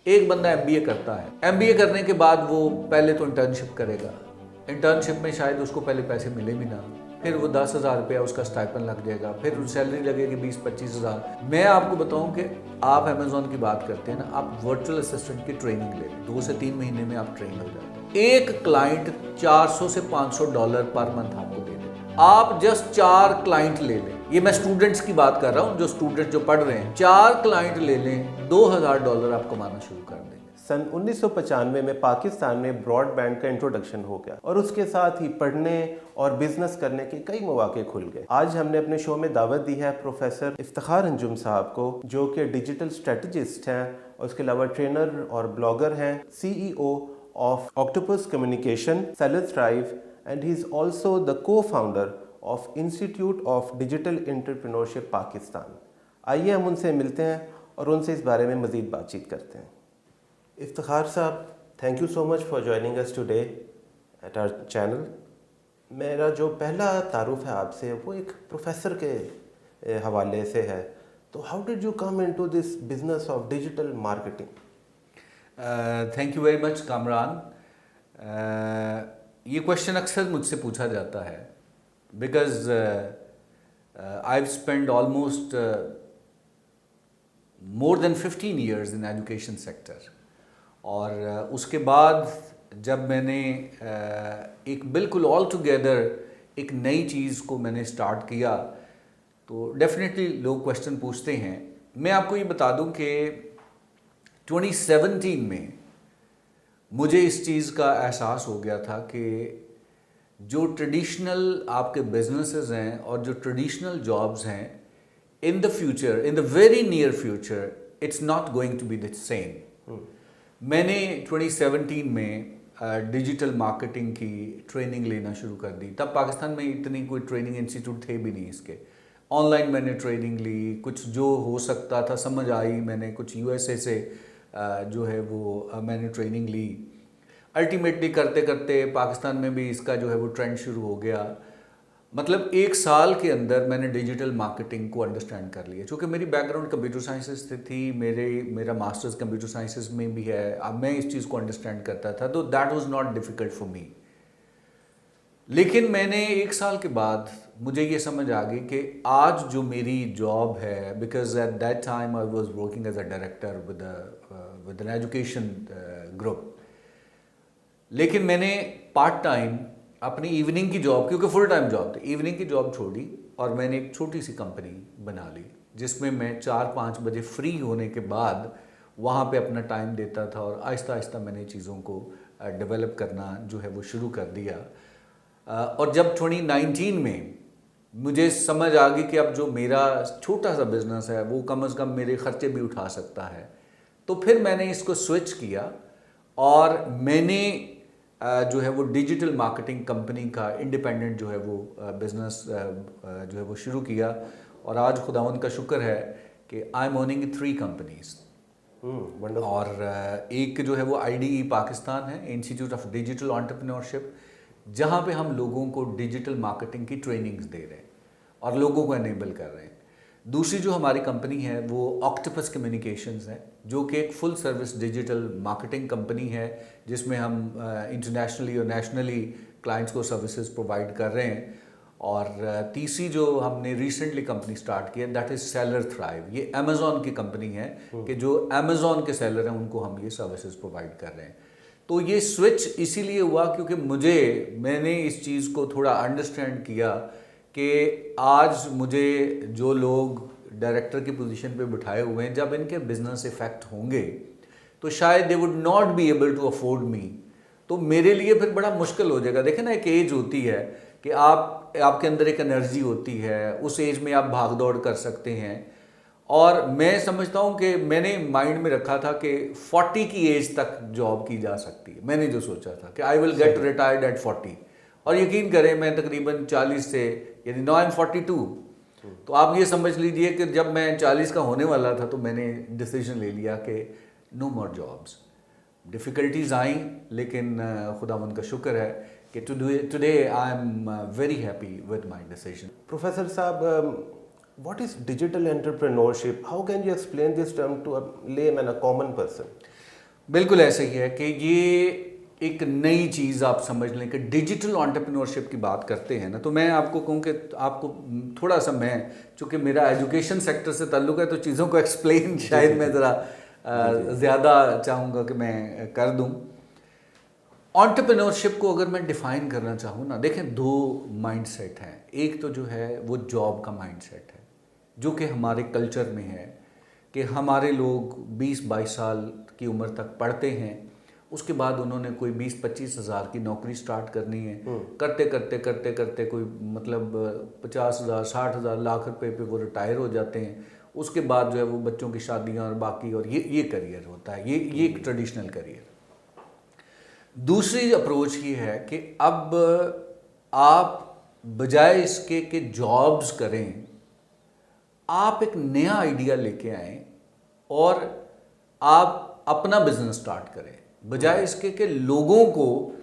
एक बंदा एमबीए करता है, एमबीए करने के बाद वो पहले तो इंटर्नशिप करेगा, इंटर्नशिप में शायद उसको पहले पैसे मिले भी ना, फिर वो 10,000 रुपया उसका स्टाइपेंड लग जाएगा, फिर सैलरी लगेगी 20-25,000। मैं आपको बताऊं कि आप अमेजोन की बात करते हैं ना, आप वर्चुअल असिस्टेंट की ट्रेनिंग ले लें, 2 से 3 महीने में आप ट्रेन हो जाते हैं। एक क्लाइंट $400 से $500 पर मंथ आपको दे देगा। आप जस्ट 4 क्लाइंट ले लें, ये मैं स्टूडेंट्स की बात कर रहा हूँ, जो स्टूडेंट जो पढ़ रहे हैं, 4 क्लाइंट ले लें, $2,000 आप कमाना शुरू कर देंगे। सन 1995 में पाकिस्तान में ब्रॉडबैंड का इंट्रोडक्शन हो गया और उसके साथ ही पढ़ने और बिजनेस करने के कई मौके खुल गए। आज हमने अपने शो में दावत दी है प्रोफेसर इफ्तिखार अंजुम साहब को, जो कि डिजिटल स्ट्रेटजिस्ट हैं और उसके अलावा ट्रेनर और ब्लॉगर हैं, CEO of Octopus Communication, Seller Thrive, and he is also the co-founder of Institute of Digital Entrepreneurship Pakistan. आइए हम उनसे मिलते हैं और उनसे इस बारे में मज़ीद बातचीत करते हैं। इफ्तिखार साहब, thank you so much for joining us today at our channel. मेरा जो पहला तारुफ है आपसे वो एक प्रोफेसर के हवाले से है, तो how did you come into this business of digital marketing? Thank you very much Kamran. ये क्वेश्चन अक्सर मुझसे पूछा जाता है because I have spend almost more than 15 years in education sector. और उसके बाद जब मैंने एक बिल्कुल ऑल टुगेदर एक नई चीज़ को मैंने स्टार्ट किया, तो डेफिनेटली लोग क्वेश्चन पूछते हैं। मैं आपको ये बता दूं कि 2017 में मुझे इस चीज़ का एहसास हो गया था कि जो ट्रेडिशनल आपके बिजनेसेस हैं और जो ट्रेडिशनल जॉब्स हैं, in the future, in the very near future, it's not going to be the same. मैंने 2017 में डिजिटल मार्केटिंग की ट्रेनिंग लेना शुरू कर दी। तब पाकिस्तान में इतनी कोई ट्रेनिंग इंस्टीट्यूट थे भी नहीं इसके। ऑनलाइन मैंने ट्रेनिंग ली, कुछ जो हो सकता था समझ आई, मैंने कुछ यूएसए से जो है वो मैंने ट्रेनिंग ली। अल्टीमेटली करते करते पाकिस्तान में भी इसका जो है वो ट्रेंड शुरू हो गया। मतलब 1 साल के अंदर मैंने डिजिटल मार्केटिंग को अंडरस्टैंड कर लिया। चूँकि मेरी बैकग्राउंड कंप्यूटर साइंसेस से थी, मेरा मास्टर्स कंप्यूटर साइंसेस में भी है, अब मैं इस चीज़ को अंडरस्टैंड करता था, तो that was not difficult for me. लेकिन मैंने 1 साल के बाद मुझे ये समझ आ गई कि आज जो मेरी जॉब है, because at that time I was working as a director with an education group, लेकिन मैंने पार्ट टाइम अपनी इवनिंग की जॉब, क्योंकि फुल टाइम जॉब थी, इवनिंग की जॉब छोड़ी और मैंने एक छोटी सी कंपनी बना ली जिसमें मैं 4-5 बजे फ्री होने के बाद वहाँ पे अपना टाइम देता था और आहिस्ता आहिस्ता मैंने चीज़ों को डेवलप करना जो है वो शुरू कर दिया। और जब 2019 में मुझे समझ आ गई कि अब जो मेरा छोटा सा बिजनेस है वो कम से कम मेरे खर्चे भी उठा सकता है, तो फिर मैंने इसको स्विच किया और मैंने जो है वो डिजिटल मार्केटिंग कंपनी का इंडिपेंडेंट जो है वो बिज़नेस जो है वो शुरू किया। और आज खुदावंद का शुक्र है कि आई एम ओनिंग 3 कंपनीज। और एक जो है वो IDE पाकिस्तान है, इंस्टीट्यूट ऑफ डिजिटल एंटरप्रेन्योरशिप, जहाँ पे हम लोगों को डिजिटल मार्केटिंग की ट्रेनिंग्स दे रहे हैं और लोगों को एनेबल कर रहे हैं। दूसरी जो हमारी कंपनी है वो ऑक्टोपस कम्युनिकेशंस है, जो कि एक full service digital marketing company है, जिसमें हम इंटरनेशनली और नेशनली क्लाइंट्स को सर्विसेज प्रोवाइड कर रहे हैं। और तीसरी जो हमने रिसेंटली कंपनी स्टार्ट की है, दैट इज़ सेलर थ्राइव। ये अमेजोन की कंपनी है कि जो अमेजोन के सेलर हैं उनको हम ये सर्विसेज प्रोवाइड कर रहे हैं। तो ये स्विच इसीलिए हुआ क्योंकि मैंने इस चीज़ को थोड़ा अंडरस्टैंड किया कि आज मुझे जो लोग डायरेक्टर की पोजीशन पे बिठाए हुए हैं, जब इनके बिजनेस इफेक्ट होंगे तो शायद they would not be able to afford me, तो मेरे लिए फिर बड़ा मुश्किल हो जाएगा। देखें ना, एक एज होती है कि आपके अंदर एक एनर्जी होती है, उस एज में आप भाग दौड़ कर सकते हैं। और मैं समझता हूँ कि मैंने माइंड में रखा था कि 40 की एज तक जॉब की जा सकती है। मैंने जो सोचा था कि I will get retired eight 40, और यकीन करें मैं तकरीबन 40 से, यानी नाउ आई एम 42, तो आप ये समझ लीजिए कि जब मैं 40 का होने वाला था तो मैंने डिसीजन ले लिया कि नो मोर जॉब्स। डिफ़िकल्टीज आई, लेकिन खुदावंद का शुक्र है कि today I am very happy with my decision. Professor साहब, what is digital entrepreneurship? How can you explain this term to a layman, a common person? बिल्कुल ऐसा ही है कि ये एक नई चीज़ आप समझ लें कि डिजिटल एंटरप्रेन्योरशिप की बात करते हैं ना, तो मैं आपको कहूँ कि आपको थोड़ा सा, मैं चूँकि मेरा एजुकेशन सेक्टर से ताल्लुक़ है तो चीज़ों को एक्सप्लेन शायद मैं ज़रा ज़्यादा चाहूँगा कि मैं कर दूँ। एंटरप्रेन्योरशिप को अगर मैं डिफ़ाइन करना चाहूँ ना, देखें दो माइंडसेट हैं। एक तो जो है वो जॉब का माइंडसेट है जो कि हमारे कल्चर में है कि हमारे लोग 20-22 साल की उम्र तक पढ़ते हैं, उसके बाद उन्होंने कोई 20-25 हज़ार की नौकरी स्टार्ट करनी है, करते करते करते करते कोई मतलब 50,000 60,000 लाख रुपए पे वो रिटायर हो जाते हैं। उसके बाद जो है वो बच्चों की शादियां और बाकी, और ये करियर होता है, ये एक ट्रेडिशनल करियर। दूसरी अप्रोच ये है कि अब आप बजाय इसके कि जॉब्स करें, आप एक नया आइडिया लेके आएं और आप अपना बिजनेस स्टार्ट करें, बजाय इसके कि लोगों को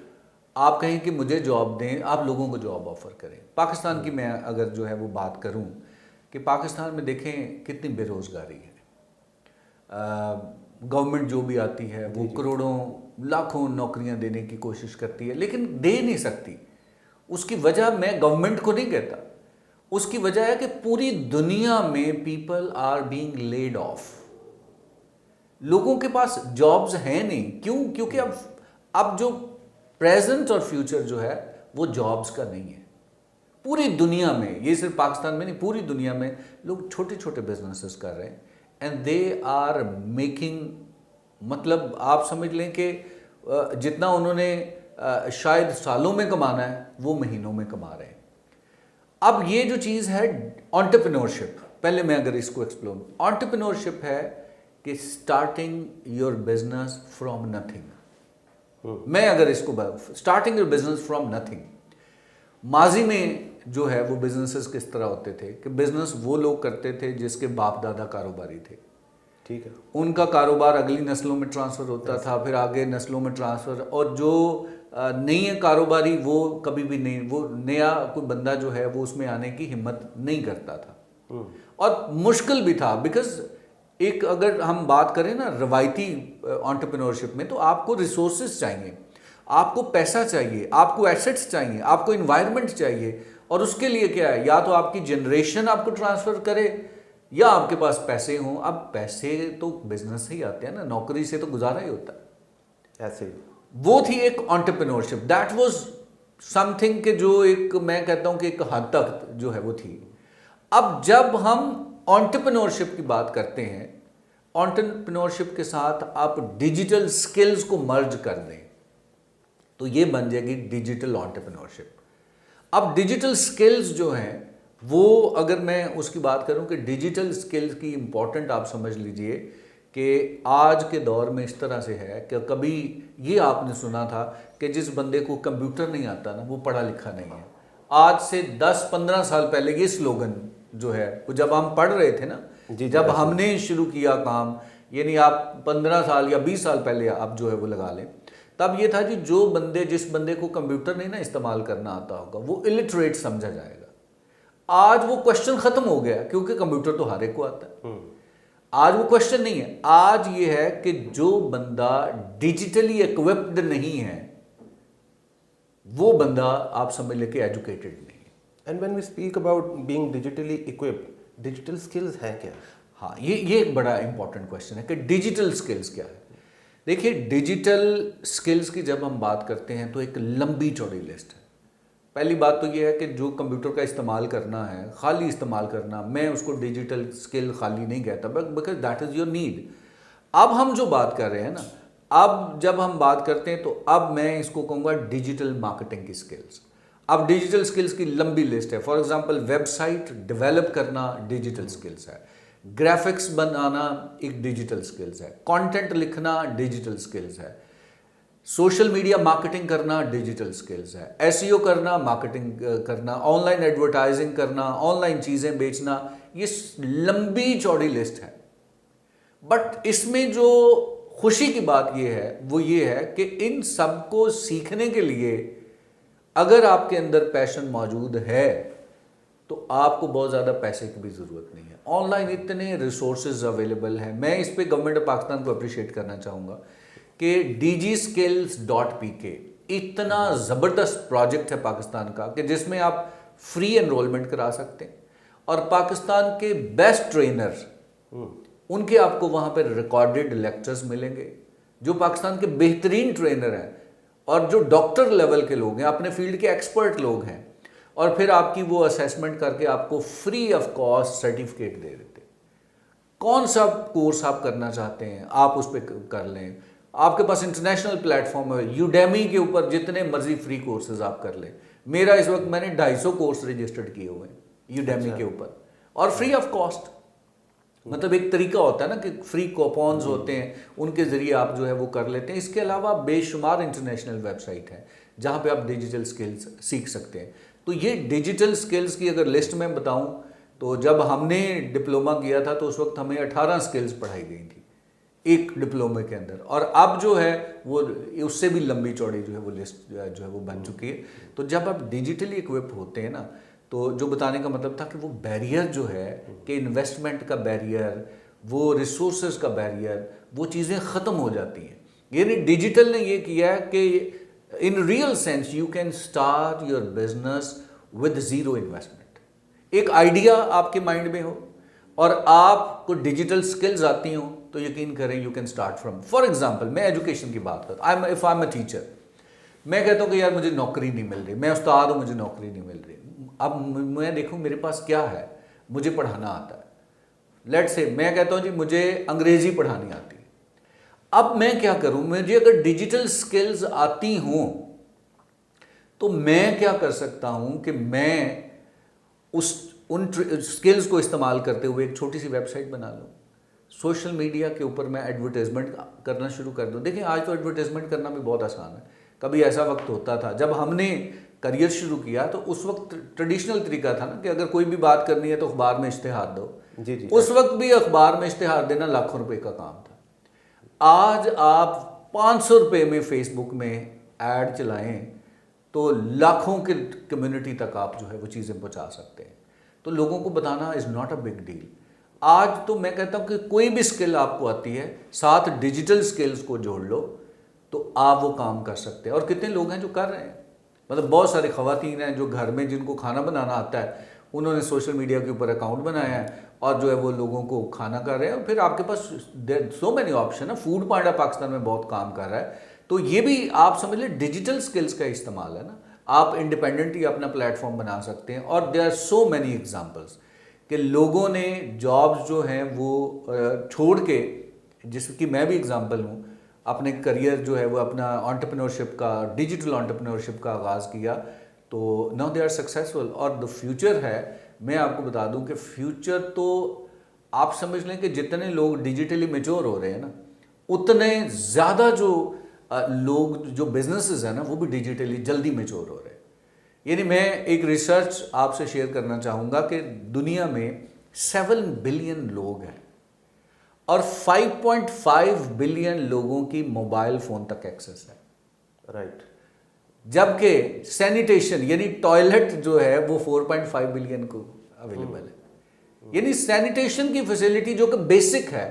आप कहें कि मुझे जॉब दें, आप लोगों को जॉब ऑफर करें। पाकिस्तान की मैं अगर जो है वो बात करूं कि पाकिस्तान में देखें कितनी बेरोज़गारी है। गवर्नमेंट जो भी आती है वो करोड़ों लाखों नौकरियां देने की कोशिश करती है, लेकिन दे नहीं सकती। उसकी वजह मैं गवर्नमेंट को नहीं कहता, उसकी वजह है कि पूरी दुनिया में people are being laid off. लोगों के पास जॉब्स हैं नहीं। क्यों? क्योंकि अब जो प्रेजेंट और फ्यूचर जो है वो जॉब्स का नहीं है। पूरी दुनिया में, ये सिर्फ पाकिस्तान में नहीं, पूरी दुनिया में लोग छोटे छोटे बिजनेसेस कर रहे हैं एंड दे आर मेकिंग, मतलब आप समझ लें कि जितना उन्होंने शायद सालों में कमाना है वो महीनों में कमा रहे हैं। अब ये जो चीज़ है एंटरप्रेन्योरशिप, पहले मैं अगर इसको एक्सप्लोर, एंटरप्रेन्योरशिप है कि starting your business from nothing. मैं अगर इसको starting your business from nothing, माजी में जो है वो बिजनेसेस किस तरह होते थे कि बिजनेस वो लोग करते थे जिसके बाप दादा कारोबारी थे, ठीक है, उनका कारोबार अगली नस्लों में ट्रांसफ़र होता था, फिर आगे नस्लों में ट्रांसफ़र, और जो नहीं है कारोबारी वो कभी भी नहीं, वो नया कोई बंदा जो है वो उसमें आने की हिम्मत नहीं करता था। और मुश्किल भी था, बिकॉज एक अगर हम बात करें ना रवायती एंटरप्रेन्योरशिप में, तो आपको रिसोर्सेज चाहिए, आपको पैसा चाहिए, आपको एसेट्स चाहिए, आपको इन्वायरमेंट चाहिए, और उसके लिए क्या है, या तो आपकी जनरेशन आपको ट्रांसफ़र करे या आपके पास पैसे हों। अब पैसे तो बिजनेस से ही आते हैं ना, नौकरी से तो गुजारा ही होता है। ऐसे ही वो थी एक एंटरप्रेन्योरशिप, दैट वाज समथिंग के जो एक, मैं कहता हूं कि एक हद तक जो है वो थी। अब जब हम एंटरप्रेन्योरशिप की बात करते हैं, एंटरप्रेन्योरशिप के साथ आप डिजिटल स्किल्स को मर्ज कर दें तो ये बन जाएगी डिजिटल एंटरप्रेन्योरशिप। अब डिजिटल स्किल्स जो हैं वो, अगर मैं उसकी बात करूं कि डिजिटल स्किल्स की इंपॉर्टेंट आप समझ लीजिए कि आज के दौर में इस तरह से है कि कभी ये आपने सुना था कि जिस बंदे को कंप्यूटर नहीं आता ना वो पढ़ा लिखा नहीं है। आज से 10-15 साल पहले ये स्लोगन जो है वो जब हम पढ़ रहे थे ना, जब हमने शुरू किया काम, यानी आप 15 साल या 20 साल पहले आप जो है वो लगा लें, तब ये था कि जिस बंदे को कंप्यूटर नहीं ना इस्तेमाल करना आता होगा वो इलिटरेट समझा जाएगा। आज वो क्वेश्चन खत्म हो गया क्योंकि कंप्यूटर तो हर एक को आता है। आज वो क्वेश्चन नहीं है, आज ये है कि जो बंदा डिजिटली इक्विप्ड नहीं है वो बंदा आप समझ ले कि एजुकेटेड नहीं है। And when we speak about being digitally equipped, digital skills हैं क्या? हाँ, ये एक बड़ा इंपॉर्टेंट क्वेश्चन है कि डिजिटल स्किल्स क्या है। देखिए, डिजिटल स्किल्स की जब हम बात करते हैं तो एक लंबी चौड़ी लिस्ट है। पहली बात तो ये है कि जो कंप्यूटर का इस्तेमाल करना है, खाली इस्तेमाल करना, मैं उसको डिजिटल स्किल खाली नहीं कहता, because that is your need. अब हम जो बात कर रहे हैं ना, अब जब हम बात करते हैं तो अब मैं इसको कहूँगा डिजिटल मार्केटिंग की स्किल्स। अब डिजिटल स्किल्स की लंबी लिस्ट है। फॉर एग्जांपल, वेबसाइट डेवलप करना डिजिटल स्किल्स है, ग्राफिक्स बनाना एक डिजिटल स्किल्स है, कंटेंट लिखना डिजिटल स्किल्स है, सोशल मीडिया मार्केटिंग करना डिजिटल स्किल्स है, एसईओ करना, मार्केटिंग करना, ऑनलाइन एडवर्टाइजिंग करना, ऑनलाइन चीज़ें बेचना, ये लंबी चौड़ी लिस्ट है। बट इसमें जो खुशी की बात ये है वो ये है कि इन सब को सीखने के लिए अगर आपके अंदर पैशन मौजूद है तो आपको बहुत ज़्यादा पैसे की भी ज़रूरत नहीं है। ऑनलाइन इतने रिसोर्सेज अवेलेबल हैं। मैं इस पे गवर्नमेंट ऑफ पाकिस्तान को अप्रिशिएट करना चाहूँगा कि DigiSkills.pk इतना ज़बरदस्त प्रोजेक्ट है पाकिस्तान का कि जिसमें आप फ्री एनरोलमेंट करा सकते हैं और पाकिस्तान के बेस्ट ट्रेनर उनके आपको वहाँ पर रिकॉर्डेड लेक्चर्स मिलेंगे, जो पाकिस्तान के बेहतरीन ट्रेनर हैं और जो डॉक्टर लेवल के लोग हैं, अपने फील्ड के एक्सपर्ट लोग हैं, और फिर आपकी वो असेसमेंट करके आपको फ्री ऑफ कॉस्ट सर्टिफिकेट दे देते हैं। कौन सा कोर्स आप करना चाहते हैं आप उस पर कर लें, आपके पास इंटरनेशनल प्लेटफॉर्म है, यूडेमी के ऊपर जितने मर्जी फ्री कोर्सेज आप कर लें। मेरा इस वक्त मैंने 250 कोर्स रजिस्टर्ड किए हुए हैं यूडेमी के ऊपर और फ्री ऑफ कॉस्ट। मतलब एक तरीका होता है ना कि फ्री कूपन्स होते हैं, उनके ज़रिए आप जो है वो कर लेते हैं। इसके अलावा बेशुमार इंटरनेशनल वेबसाइट है जहाँ पे आप डिजिटल स्किल्स सीख सकते हैं। तो ये डिजिटल स्किल्स की अगर लिस्ट में बताऊँ तो जब हमने डिप्लोमा किया था तो उस वक्त हमें 18 स्किल्स पढ़ाई गई थी एक डिप्लोमे के अंदर, और अब जो है वो उससे भी लंबी चौड़ी जो है वो लिस्ट जो है वो बन चुकी है। तो जब आप डिजिटली इक्विप होते हैं ना, तो जो बताने का मतलब था कि वो बैरियर जो है कि इन्वेस्टमेंट का बैरियर, वो रिसोर्सेज का बैरियर, वो चीज़ें ख़त्म हो जाती हैं। यानी डिजिटल ने ये किया है कि in real sense you can start your business with zero investment. एक आइडिया आपके माइंड में हो और आपको डिजिटल स्किल्स आती हों तो यकीन करें you can start from. For example मैं एजुकेशन की बात करता हूँ, if I am a teacher, मैं कहता हूँ कि यार मुझे नौकरी नहीं मिल रही, मैं उस्ताद हूँ, मुझे नौकरी नहीं मिल रही। अब मैं देखूँ मेरे पास क्या है, मुझे पढ़ाना आता है। लेट से मैं कहता हूँ जी मुझे अंग्रेज़ी पढ़ानी आती है। अब मैं क्या करूँ, मुझे अगर डिजिटल स्किल्स आती हों तो मैं क्या कर सकता हूँ कि मैं उन स्किल्स को इस्तेमाल करते हुए एक छोटी सी वेबसाइट बना लूँ, सोशल मीडिया के ऊपर मैं एडवर्टाइजमेंट करना शुरू कर दूँ। देखिए आज तो एडवर्टाइजमेंट करना भी बहुत आसान है। कभी ऐसा वक्त होता था जब हमने करियर शुरू किया तो उस वक्त ट्रेडिशनल तरीका था ना कि अगर कोई भी बात करनी है तो अखबार में इश्तेहार दो। जी जी। उस वक्त भी अखबार में इश्तेहार देना लाखों रुपए का काम था। आज आप 500 रुपये में फेसबुक में ऐड चलाएं तो लाखों के कम्युनिटी तक आप जो है वो चीज़ें पहुंचा सकते हैं। तो लोगों को बताना is not a big deal. आज तो मैं कहता हूँ कि कोई भी स्किल आपको आती है, साथ डिजिटल स्किल्स को जोड़ लो तो आप वो काम कर सकते हैं। और कितने लोग हैं जो कर रहे हैं, मतलब बहुत सारे ख़वातीन हैं जो घर में जिनको खाना बनाना आता है, उन्होंने सोशल मीडिया के ऊपर अकाउंट बनाया है और जो है वो लोगों को खाना कर रहे हैं। और फिर आपके पास सो मैनी ऑप्शन है। फूड पांडा पाकिस्तान में बहुत काम कर रहा है। तो ये भी आप समझ लें डिजिटल स्किल्स का इस्तेमाल है ना। आप इंडिपेंडेंटली अपना प्लेटफॉर्म बना सकते हैं। और there are so many examples कि लोगों ने जॉब्स जो हैं वो छोड़ के, जिसकी मैं भी एग्जांपल हूँ, अपने करियर जो है वो अपना एंटरप्रेन्योरशिप का, डिजिटल एंटरप्रेन्योरशिप का आगाज़ किया। तो नाउ दे आर सक्सेसफुल। और द फ्यूचर है, मैं आपको बता दूं कि फ्यूचर तो आप समझ लें कि जितने लोग डिजिटली मैच्योर हो रहे हैं ना, उतने ज़्यादा जो लोग जो बिजनेसेस हैं ना वो भी डिजिटली जल्दी मैच्योर हो रहे हैं। यानी मैं एक रिसर्च आपसे शेयर करना चाहूँगा कि दुनिया में 7 बिलियन लोग हैं और 5.5 बिलियन लोगों की मोबाइल फ़ोन तक एक्सेस है। राइट। जबकि सैनिटेशन यानी टॉयलेट जो है वो 4.5 बिलियन को अवेलेबल है। यानी सैनिटेशन की फैसिलिटी जो कि बेसिक है,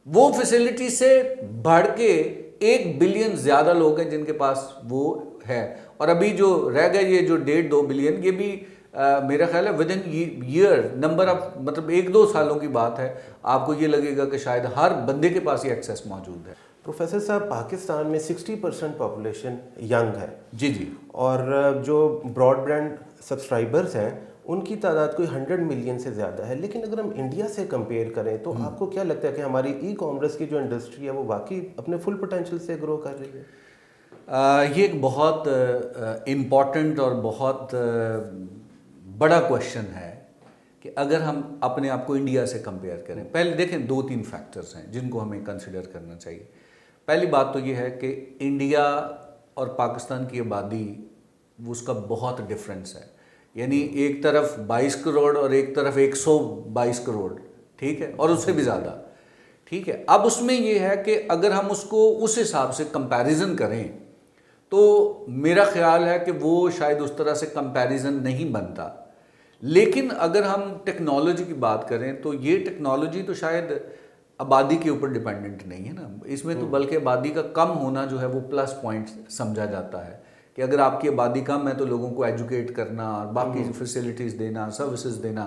वो फैसिलिटी से बढ़ के 1 बिलियन ज़्यादा लोग हैं जिनके पास वो है। और अभी जो रह गए ये जो 1.5-2 बिलियन, ये भी मेरा ख्याल है with in year number of, मतलब 1-2 सालों की बात है, आपको ये लगेगा कि शायद हर बंदे के पास ये एक्सेस मौजूद है। प्रोफेसर साहब, पाकिस्तान में 60% पॉपुलेशन यंग है। जी जी। और जो ब्रॉडबैंड सब्सक्राइबर्स हैं उनकी तादाद कोई 100 मिलियन से ज़्यादा है। लेकिन अगर हम इंडिया से कंपेयर करें तो आपको क्या लगता है कि हमारी ई कॉमर्स की जो इंडस्ट्री है वो वाकई अपने फुल पोटेंशियल से ग्रो कर रही है? ये एक बहुत इम्पॉर्टेंट और बहुत बड़ा क्वेश्चन है कि अगर हम अपने आप को इंडिया से कंपेयर करें। पहले देखें 2-3 फैक्टर्स हैं जिनको हमें कंसिडर करना चाहिए। पहली बात तो ये है कि इंडिया और पाकिस्तान की आबादी उसका बहुत डिफरेंस है। यानी एक तरफ 22 करोड़ और एक तरफ 122 करोड़, ठीक है, और उससे भी ज़्यादा, ठीक है। अब उसमें ये है कि अगर हम उसको उस हिसाब से कंपैरिजन करें तो मेरा ख्याल है कि वो शायद उस तरह से कंपैरिजन नहीं बनता। लेकिन अगर हम टेक्नोलॉजी की बात करें तो ये टेक्नोलॉजी तो शायद आबादी के ऊपर डिपेंडेंट नहीं है ना इसमें, तो बल्कि आबादी का कम होना जो है वो प्लस पॉइंट समझा जाता है कि अगर आपकी आबादी कम है तो लोगों को एजुकेट करना और बाकी फैसिलिटीज़ देना, सर्विसेज देना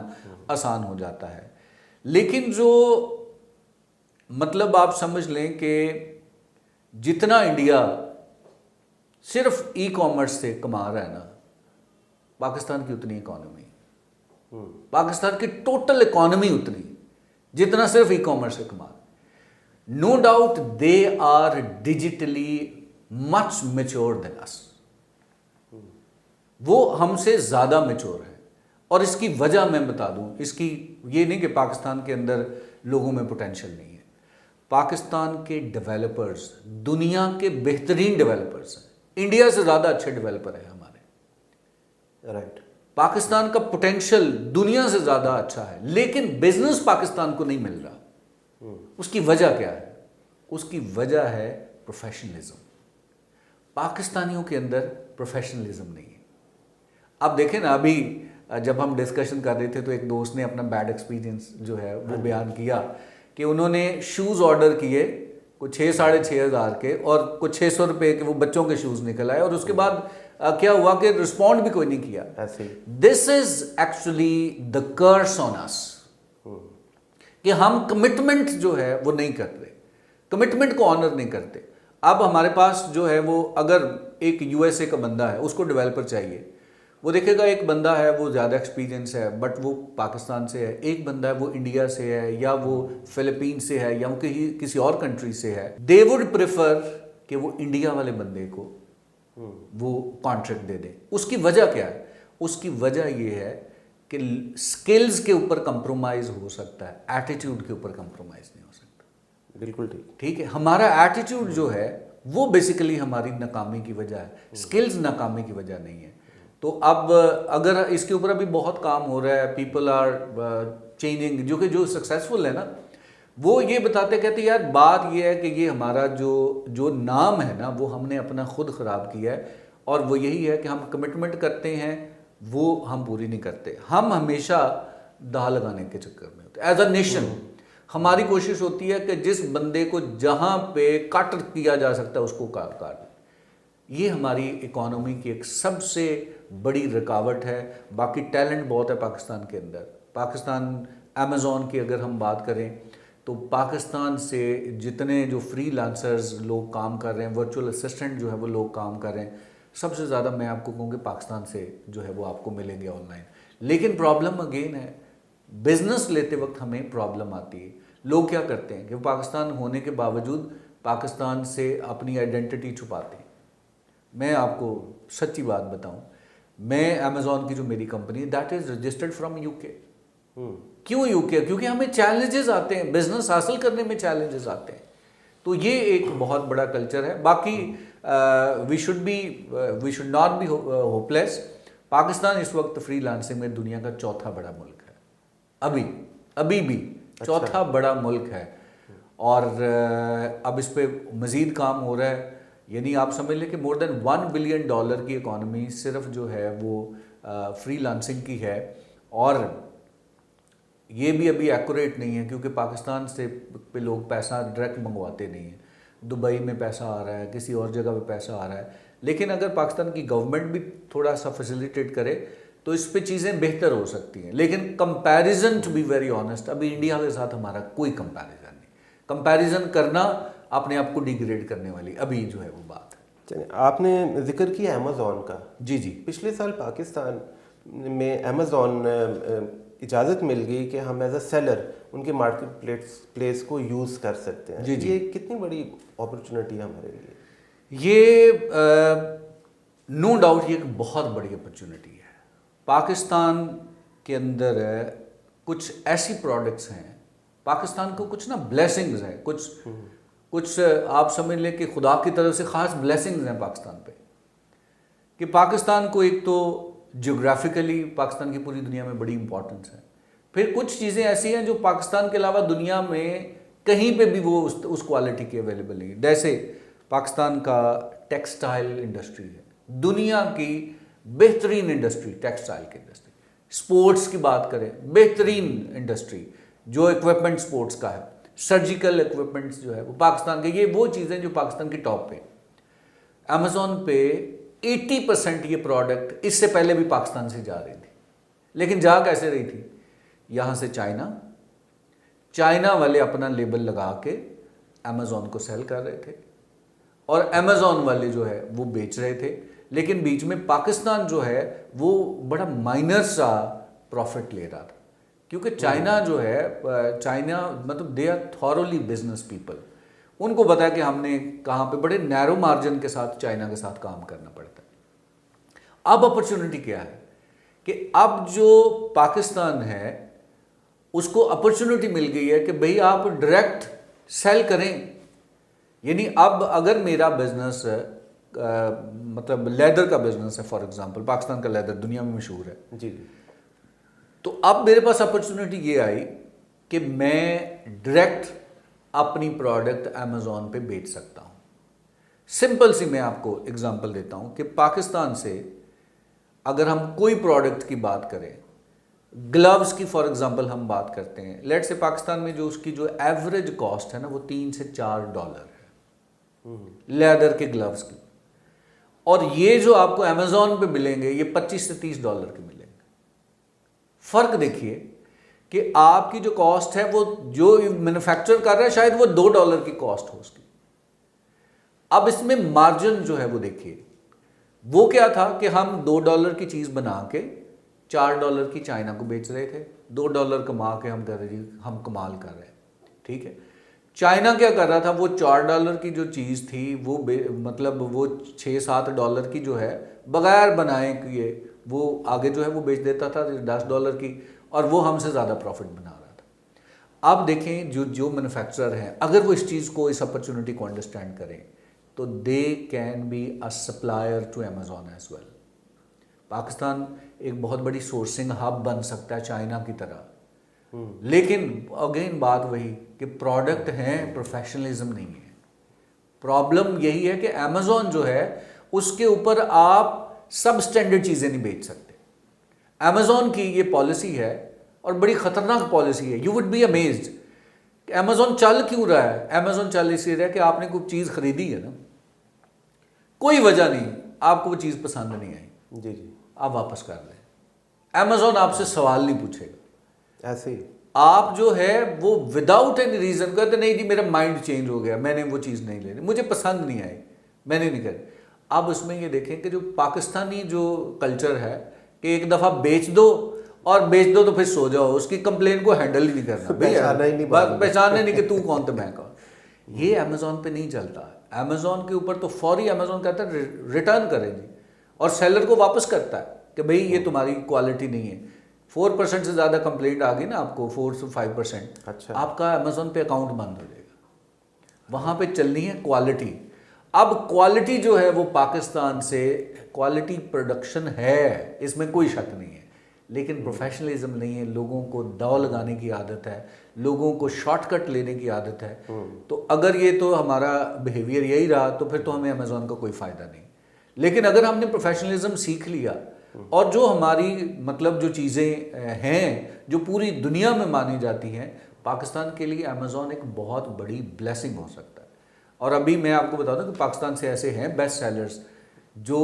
आसान हो जाता है। लेकिन जो मतलब आप समझ लें कि जितना इंडिया सिर्फ ई कॉमर्स से कमा रहा है ना, पाकिस्तान की उतनी इकॉनमी, पाकिस्तान की टोटल इकॉनमी उतनी जितना सिर्फ ई कॉमर्स से कमा। No doubt they are digitally much mature than us, वो हमसे ज़्यादा मेच्योर है। और इसकी वजह मैं बता दूं, इसकी ये नहीं कि पाकिस्तान के अंदर लोगों में पोटेंशियल नहीं है, पाकिस्तान के डेवलपर्स दुनिया के बेहतरीन डेवलपर्स हैं, इंडिया से ज़्यादा अच्छे डेवलपर हैं हमारे। राइट। पाकिस्तान का पोटेंशियल दुनिया से ज़्यादा अच्छा है, लेकिन बिजनेस पाकिस्तान को नहीं मिल रहा। उसकी वजह क्या है? उसकी वजह है प्रोफेशनलिज्म। पाकिस्तानियों के अंदर प्रोफेशनलिज्म नहीं है। अब देखें ना, अभी जब हम डिस्कशन कर रहे थे तो एक दोस्त ने अपना बैड एक्सपीरियंस जो है वो बयान किया कि उन्होंने शूज़ ऑर्डर किए कुछ 6-6.5 हज़ार के और कुछ 600 रुपये के वो बच्चों के शूज़ निकल आए और उसके बाद क्या हुआ कि रिस्पॉन्ड भी कोई नहीं किया। This is actually the curse on us कि हम कमिटमेंट जो है वो नहीं करते, कमिटमेंट को ऑनर नहीं करते। अब हमारे पास जो है वो, अगर एक यूएसए का बंदा है उसको डेवलपर चाहिए, वो देखेगा एक बंदा है वो ज़्यादा एक्सपीरियंस है बट वो पाकिस्तान से है, एक बंदा है वो इंडिया से है या वो फिलीपीन से है या वो किसी और कंट्री से है। दे वुड प्रेफर कि वो इंडिया वाले बंदे को वो कॉन्ट्रैक्ट दे दें। उसकी वजह क्या है? उसकी वजह ये है कि स्किल्स के ऊपर कंप्रोमाइज़ हो सकता है, एटीट्यूड के ऊपर कंप्रोमाइज़ नहीं हो सकता। बिल्कुल ठीक है। हमारा एटीट्यूड जो है वो बेसिकली हमारी नाकामी की वजह है, स्किल्स नाकामी की वजह नहीं है। तो अब अगर इसके ऊपर अभी बहुत काम हो रहा है, पीपल आर चेंजिंग, जो सक्सेसफुल है ना वो ये बताते कहते यार बात ये है कि ये हमारा जो नाम है ना वो हमने अपना खुद ख़राब किया है, और वो यही है कि हम कमिटमेंट करते हैं वो हम पूरी नहीं करते। हम हमेशा दाह लगाने के चक्कर में होते। एज अ नेशन हमारी कोशिश होती है कि जिस बंदे को जहाँ पे कट किया जा सकता है उसको काट। ये हमारी इकोनॉमी की एक सबसे बड़ी रुकावट है। बाकी टैलेंट बहुत है पाकिस्तान के अंदर। पाकिस्तान अमेज़ॉन की अगर हम बात करें तो पाकिस्तान से जितने जो फ्रीलांसर्स लोग काम कर रहे हैं, वर्चुअल असिस्टेंट जो है वो लोग काम कर रहे हैं, सबसे ज़्यादा मैं आपको कहूँ कि पाकिस्तान से जो है वो आपको मिलेंगे ऑनलाइन। लेकिन प्रॉब्लम अगेन है, बिजनेस लेते वक्त हमें प्रॉब्लम आती है। लोग क्या करते हैं कि वो पाकिस्तान होने के बावजूद पाकिस्तान से अपनी आइडेंटिटी छुपाते हैं। मैं आपको सच्ची बात बताऊं, मैं अमेज़ॉन की जो मेरी कंपनी है that is registered from UK. क्यों यूके? क्योंकि हमें चैलेंजेस आते हैं, बिजनेस हासिल करने में चैलेंजेस आते हैं। तो ये एक बहुत बड़ा कल्चर है। बाकी we should not be hopeless. Pakistan इस वक्त फ्रीलांसिंग में दुनिया का चौथा बड़ा मुल्क है, अभी भी चौथा बड़ा मुल्क है। और अब इस पे मज़ीद काम हो रहा है। यानी आप समझ लें कि मोर देन $1 बिलियन की इकॉनमी सिर्फ जो है वो फ्रीलांसिंग की है। और ये भी अभी एक्यूरेट नहीं है क्योंकि पाकिस्तान से पे लोग पैसा डायरेक्ट मंगवाते नहीं हैं। दुबई में पैसा आ रहा है, किसी और जगह पे पैसा आ रहा है। लेकिन अगर पाकिस्तान की गवर्नमेंट भी थोड़ा सा फैसिलिटेट करे तो इस पे चीज़ें बेहतर हो सकती हैं। लेकिन comparison, to be very honest, अभी इंडिया के साथ हमारा कोई कंपैरिजन नहीं। कंपैरिजन करना अपने आप को डिग्रेड करने वाली अभी जो है वो बात है। चलिए, आपने जिक्र किया अमेज़ॉन का। जी। पिछले साल पाकिस्तान में अमेज़ॉन इजाज़त मिल गई कि हम एज अ सेलर उनके मार्केट प्लेस को यूज़ कर सकते हैं। जी। ये कितनी बड़ी अपॉर्चुनिटी है हमारे लिए? ये नो डाउट ये एक बहुत बड़ी अपॉर्चुनिटी है। पाकिस्तान के अंदर कुछ ऐसी प्रोडक्ट्स हैं, पाकिस्तान को कुछ ना ब्लेसिंग्स हैं, कुछ आप समझ लें कि खुदा की तरफ से ख़ास ब्लेसिंग्स हैं पाकिस्तान पे। कि पाकिस्तान को एक तो जियोग्राफिकली पाकिस्तान की पूरी दुनिया में बड़ी इंपॉर्टेंस है। फिर कुछ चीज़ें ऐसी हैं जो पाकिस्तान के अलावा दुनिया में कहीं पे भी वो उस क्वालिटी की अवेलेबल नहीं है। जैसे पाकिस्तान का टेक्सटाइल इंडस्ट्री है, दुनिया की बेहतरीन इंडस्ट्री टेक्सटाइल की इंडस्ट्री। स्पोर्ट्स की बात करें, बेहतरीन इंडस्ट्री जो इक्विपमेंट स्पोर्ट्स का है। सर्जिकल इक्विपमेंट्स जो है वो पाकिस्तान के, ये वो चीज़ें जो पाकिस्तान की टॉप पे। अमेजोन पे 80% ये प्रोडक्ट इससे पहले भी पाकिस्तान से जा रही थी, लेकिन जा कैसे रही थी? यहाँ से चाइना वाले अपना लेबल लगा के अमेजोन को सेल कर रहे थे और अमेजोन वाले जो है वो बेच रहे थे, लेकिन बीच में पाकिस्तान जो है वो बड़ा माइनर सा प्रॉफिट ले रहा था, क्योंकि चाइना जो है, चाइना मतलब they are thoroughly business people, उनको पता है कि हमने कहाँ पे बड़े नैरो मार्जिन के साथ चाइना के साथ काम करना पड़ता है। अब अपॉर्चुनिटी क्या है कि अब जो पाकिस्तान है उसको अपॉर्चुनिटी मिल गई है कि भाई आप डायरेक्ट सेल करें। यानी अब अगर मेरा बिजनेस मतलब लेदर का बिजनेस है, फॉर एग्जांपल पाकिस्तान का लेदर दुनिया में मशहूर है जी जी, तो अब मेरे पास अपॉर्चुनिटी ये आई कि मैं डायरेक्ट अपनी प्रोडक्ट अमेजोन पे बेच सकता हूँ। सिंपल सी मैं आपको एग्जांपल देता हूँ कि पाकिस्तान से अगर हम कोई प्रोडक्ट की बात करें, ग्लव्स की फॉर एग्जांपल हम बात करते हैं, लेट से पाकिस्तान में जो उसकी जो एवरेज कॉस्ट है ना वो $3 से $4 है लेदर के ग्लव्स की, और ये जो आपको अमेजोन पे मिलेंगे ये $25 से $30 के मिलेंगे। फर्क देखिए कि आपकी जो कॉस्ट है वो जो मैन्युफैक्चर कर रहा है शायद वो $2 की कॉस्ट हो उसकी। अब इसमें मार्जिन जो है वो देखिए, वो क्या था कि हम $2 की चीज बना के $4 की चाइना को बेच रहे थे, $2 कमा के हम कर रहे हम कमाल कर रहे हैं, ठीक है। चाइना क्या कर रहा था, वो $4 की जो चीज़ थी वो मतलब वो $6-7 की जो है बगैर बनाए किए वो आगे जो है वो बेच देता था $10 की, और वो हमसे ज़्यादा प्रॉफिट बना रहा था। अब देखें जो मैन्युफैक्चरर हैं, अगर वो इस चीज़ को, इस अपॉर्चुनिटी को अंडरस्टैंड करें तो they can be a supplier to Amazon as well. Pakistan एक बहुत बड़ी सोर्सिंग हब बन सकता है चाइना की तरह, लेकिन अगेन बात वही कि प्रोडक्ट हैं, प्रोफेशनलिज्म नहीं है। प्रॉब्लम यही है कि अमेजोन जो है उसके ऊपर आप सब स्टैंडर्ड चीज़ें नहीं बेच सकते। अमेजोन की ये पॉलिसी है और बड़ी खतरनाक पॉलिसी है। यू वुड बी अमेज्ड कि अमेजोन चल क्यों रहा है। अमेजोन चल इसलिए रहा है कि आपने कोई चीज़ खरीदी है ना, कोई वजह नहीं, आपको वो चीज़ पसंद नहीं आई, जी जी, आप वापस कर लें। अमेजोन आपसे सवाल नहीं पूछेगा। ऐसे ही आप जो है वो विदाउट एनी रीजन कहते नहीं जी मेरा माइंड चेंज हो गया, मैंने वो चीज़ नहीं लेनी, मुझे पसंद नहीं आई, मैंने नहीं करी। अब उसमें ये देखें कि जो पाकिस्तानी जो कल्चर है कि एक दफ़ा बेच दो और बेच दो तो फिर सो जाओ, उसकी कंप्लेन को हैंडल ही नहीं करना, पहचानने नहीं कि तू कौन तो मैं कौन। ये अमेजोन पे नहीं चलता। अमेजोन के ऊपर तो फौरी अमेजोन कहता है रिटर्न करें जी, और सेलर को वापस करता है कि भाई ये तुम्हारी क्वालिटी नहीं है। 4% से ज़्यादा कंप्लेंट आ गई ना आपको, 4 से 5%, अच्छा, आपका अमेजोन पे अकाउंट बंद हो जाएगा। वहाँ पे चलनी है क्वालिटी। अब क्वालिटी जो है वो पाकिस्तान से क्वालिटी प्रोडक्शन है, इसमें कोई शक नहीं है, लेकिन प्रोफेशनलिज्म नहीं है। लोगों को दाव लगाने की आदत है, लोगों को शॉर्टकट लेने की आदत है। तो अगर ये तो हमारा बिहेवियर यही रहा तो फिर तो हमें अमेजोन का कोई फ़ायदा नहीं। लेकिन अगर हमने प्रोफेशनलिज्म सीख लिया और जो हमारी मतलब जो चीज़ें हैं जो पूरी दुनिया में मानी जाती हैं, पाकिस्तान के लिए अमेजोन एक बहुत बड़ी ब्लेसिंग हो सकता है। और अभी मैं आपको बता दूं कि पाकिस्तान से ऐसे हैं बेस्ट सेलर्स, जो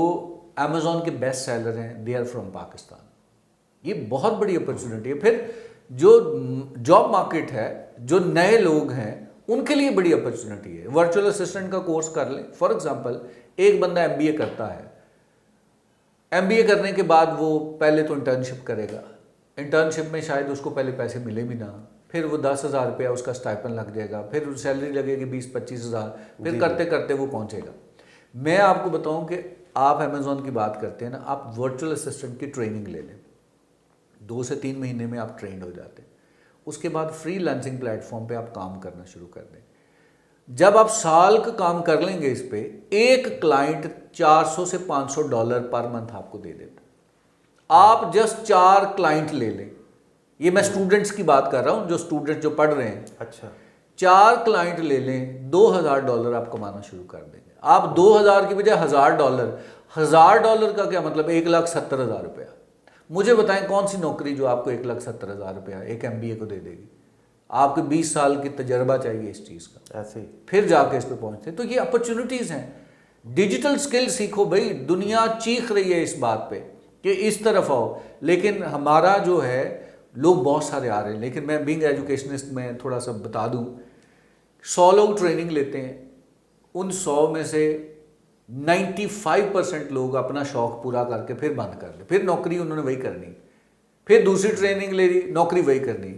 अमेजोन के बेस्ट सेलर हैं, दे आर फ्रॉम पाकिस्तान। ये बहुत बड़ी अपॉर्चुनिटी है। फिर जो जॉब मार्केट है, जो नए लोग हैं उनके लिए बड़ी अपॉर्चुनिटी है। वर्चुअल असिस्टेंट का कोर्स कर लें। फॉर एग्जांपल एक बंदा MBA करता है, MBA करने के बाद वो पहले तो इंटर्नशिप करेगा, इंटर्नशिप में शायद उसको पहले पैसे मिले भी ना, फिर वो 10,000 रुपया उसका स्टाइपन लग जाएगा, फिर सैलरी लगेगी 20-25 हज़ार, फिर करते करते वो पहुंचेगा। मैं आपको बताऊं कि आप अमेजोन की बात करते हैं ना, आप वर्चुअल असिस्टेंट की ट्रेनिंग ले लें, 2 से 3 महीने में आप ट्रेंड हो जाते हैं। उसके बाद फ्रीलांसिंग प्लेटफॉर्म पे आप काम करना शुरू कर दें। जब आप साल का काम कर लेंगे इस पे, एक क्लाइंट $400 से $500 पर मंथ आपको दे देता। आप जस्ट 4 क्लाइंट ले लें, ये मैं स्टूडेंट्स की बात कर रहा हूं, जो स्टूडेंट जो पढ़ रहे हैं। अच्छा, 4 क्लाइंट ले लें, $2,000 आप कमाना शुरू कर देंगे। आप 2,000 की बजाय $1,000, $1,000 का क्या मतलब 1,70,000 रुपया। मुझे बताएं कौन सी नौकरी जो आपको 1,70,000 रुपया एक MBA को दे देगी। आपके 20 साल की तजर्बा चाहिए इस चीज़ का, ऐसे ही फिर जाके इस पे पहुंचते। तो ये अपॉर्चुनिटीज़ हैं। डिजिटल स्किल सीखो भाई, दुनिया चीख रही है इस बात पे कि इस तरफ आओ, लेकिन हमारा जो है लोग बहुत सारे आ रहे हैं। लेकिन मैं बीइंग एजुकेशनिस्ट में थोड़ा सा बता दूं, 100 लोग ट्रेनिंग लेते हैं, उन 100 में से 95% लोग अपना शौक पूरा करके फिर बंद कर ले, फिर नौकरी उन्होंने वही करनी, फिर दूसरी ट्रेनिंग ले ली, नौकरी वही करनी।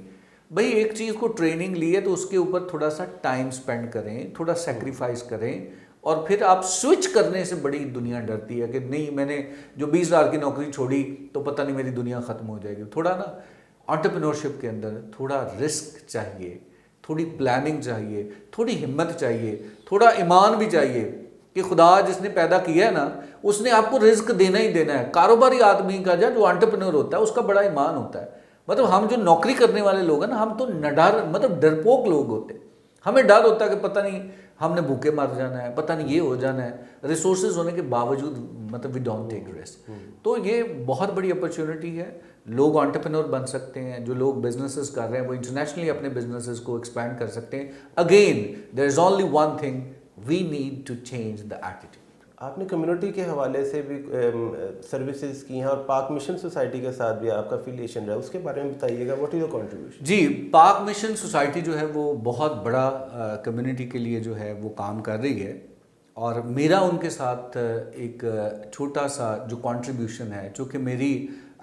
भाई एक चीज़ को ट्रेनिंग ली है तो उसके ऊपर थोड़ा सा टाइम स्पेंड करें, थोड़ा सेक्रीफाइस करें, और फिर आप स्विच करने से बड़ी दुनिया डरती है कि नहीं मैंने जो 20,000 की नौकरी छोड़ी तो पता नहीं मेरी दुनिया ख़त्म हो जाएगी। थोड़ा ना एंटरप्रेन्योरशिप के अंदर थोड़ा रिस्क चाहिए, थोड़ी प्लानिंग चाहिए, थोड़ी हिम्मत चाहिए, थोड़ा ईमान भी चाहिए कि खुदा जिसने पैदा किया है ना उसने आपको रिस्क देना ही देना है। कारोबारी आदमी का जो एंटरप्रेन्योर होता है उसका बड़ा ईमान होता है। मतलब हम जो नौकरी करने वाले लोग हैं ना, हम तो नडार मतलब डरपोक लोग होते हैं। हमें डर होता है कि पता नहीं हमने भूखे मर जाना है, पता नहीं ये हो जाना है, रिसोर्सेज होने के बावजूद मतलब वी डोंट टेक रिस्क। तो ये बहुत बड़ी अपॉर्चुनिटी है। लोग एंटरप्रेन्योर बन सकते हैं, जो लोग बिजनेसेस कर रहे हैं वो इंटरनेशनली अपने बिजनेसेस को एक्सपैंड कर सकते हैं। Again there is only one thing, we need to change the attitude. आपने कम्युनिटी के हवाले से भी सर्विसेज की हैं और पाक मिशन सोसाइटी के साथ भी आपका अफिलिएशन रहा है, उसके बारे में बताइएगा। What is your contribution? जी, पाक मिशन सोसाइटी जो है वो बहुत बड़ा कम्युनिटी के लिए जो है वो काम कर रही है, और मेरा उनके साथ एक छोटा सा जो कंट्रीब्यूशन है, चूँकि मेरी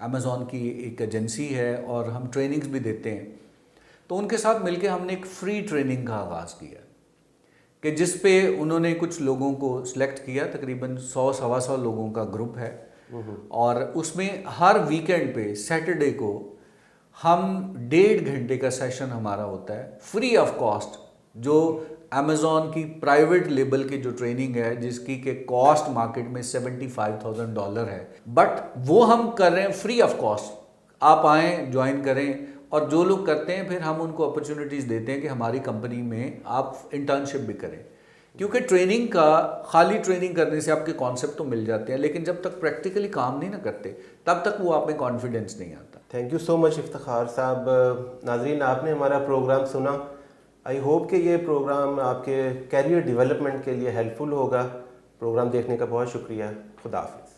अमेज़ॉन की एक एजेंसी है और हम ट्रेनिंग्स भी देते हैं, तो उनके साथ मिलके हमने एक फ्री ट्रेनिंग का आगाज़ किया कि जिस पे उन्होंने कुछ लोगों को सिलेक्ट किया, तकरीबन 100-125 लोगों का ग्रुप है, और उसमें हर वीकेंड पे सैटरडे को हम 1.5 घंटे का सेशन हमारा होता है फ्री ऑफ कॉस्ट, जो अमेज़ॉन की प्राइवेट लेबल की जो ट्रेनिंग है जिसकी के कॉस्ट मार्केट में $75,000 है, बट वो हम कर रहे हैं फ्री ऑफ कॉस्ट। आप आएँ, ज्वाइन करें, और जो लोग करते हैं फिर हम उनको अपॉर्चुनिटीज़ देते हैं कि हमारी कंपनी में आप इंटर्नशिप भी करें, क्योंकि ट्रेनिंग का खाली ट्रेनिंग करने से आपके कॉन्सेप्ट तो मिल जाते हैं, लेकिन जब तक प्रैक्टिकली काम नहीं ना करते तब तक वो आप में कॉन्फिडेंस नहीं आता। Thank you so much Iftikhar साहब। नाजरीन, आपने हमारा प्रोग्राम सुना। आई होप कि ये प्रोग्राम आपके कैरियर डेवलपमेंट के लिए हेल्पफुल होगा। प्रोग्राम देखने का बहुत शुक्रिया। खुदा हाफिज़।